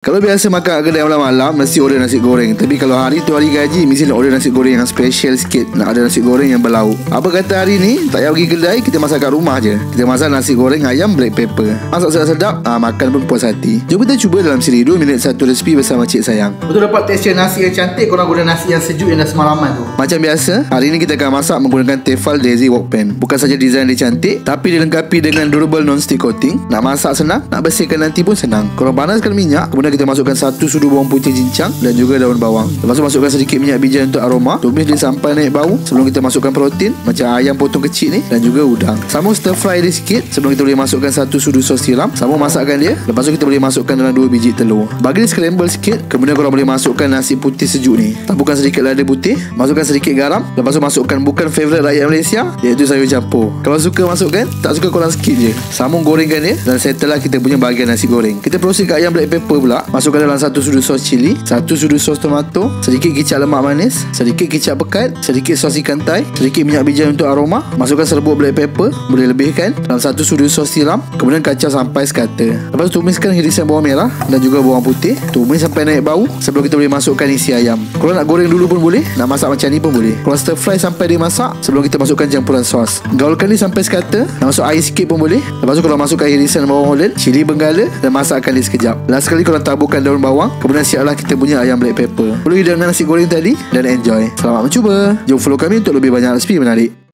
Kalau biasa makan kedai malam-malam mesti order nasi goreng. Tapi kalau hari tu hari gaji, mesti nak order nasi goreng yang special sikit. Nak ada nasi goreng yang berlauk. Apa kata hari ni tak payah pergi kedai, kita masak kat rumah je. Kita masak nasi goreng ayam black pepper. Masak sedap-sedap, makan pun puas hati. Jom kita cuba dalam siri 2 minit 1 resipi bersama Cik Sayang. Betul dapat tekstur nasi yang cantik, korang guna nasi yang sejuk yang dah semalaman tu. Macam biasa, hari ni kita akan masak menggunakan Tefal Daisy Wok Pan. Bukan saja design dia cantik, tapi dilengkapi dengan durable non-stick coating. Nak masak senang, nak bersihkan nanti pun senang. Korang panaskan minyak, kemudian kita masukkan 1 sudu bawang putih cincang dan juga daun bawang. Lepas tu masukkan sedikit minyak bijan untuk aroma. Tumis dia sampai naik bau sebelum kita masukkan protein macam ayam potong kecil ni dan juga udang. Sambung stir fry dia sikit sebelum kita boleh masukkan 1 sudu sos tiram. Sambung masakkan dia. Lepas tu kita boleh masukkan dalam 2 biji telur. Bagi dia scramble sikit. Kemudian korang boleh masukkan nasi putih sejuk ni. Taburkan sedikit lada putih, masukkan sedikit garam. Lepas tu masukkan bukan favourite rakyat Malaysia, iaitu sayur campur. Kalau suka masukkan, tak suka korang skip je. Sambung gorengkan dia dan settle lah kita punya bahagian nasi goreng. Kita proceed ke ayam black pepper pula. Masukkan dalam 1 sudu sos cili, 1 sudu sos tomato, sedikit kicap lemak manis, sedikit kicap pekat, sedikit sos ikan thai, sedikit minyak bijan untuk aroma. Masukkan serbuk black pepper, boleh lebihkan, dalam 1 sudu sos tiram. Kemudian kacau sampai sekata. Lepas tu tumiskan irisan bawang merah dan juga bawang putih. Tumis sampai naik bau sebelum kita boleh masukkan isi ayam. Kalau nak goreng dulu pun boleh, nak masak macam ni pun boleh. Kalau stir fry sampai dia masak sebelum kita masukkan campuran sos. Gaulkan dia sampai sekata, nak masuk air sikit pun boleh. Lepas tu kalau masukkan irisan bawang holland, cili benggala dan masakkan dia sekejap. Last sekali kalau taburkan daun bawang. Kemudian siaplah kita punya ayam black pepper. Boleh dengan nasi goreng tadi dan enjoy. Selamat mencuba. Jom follow kami untuk lebih banyak resipi menarik.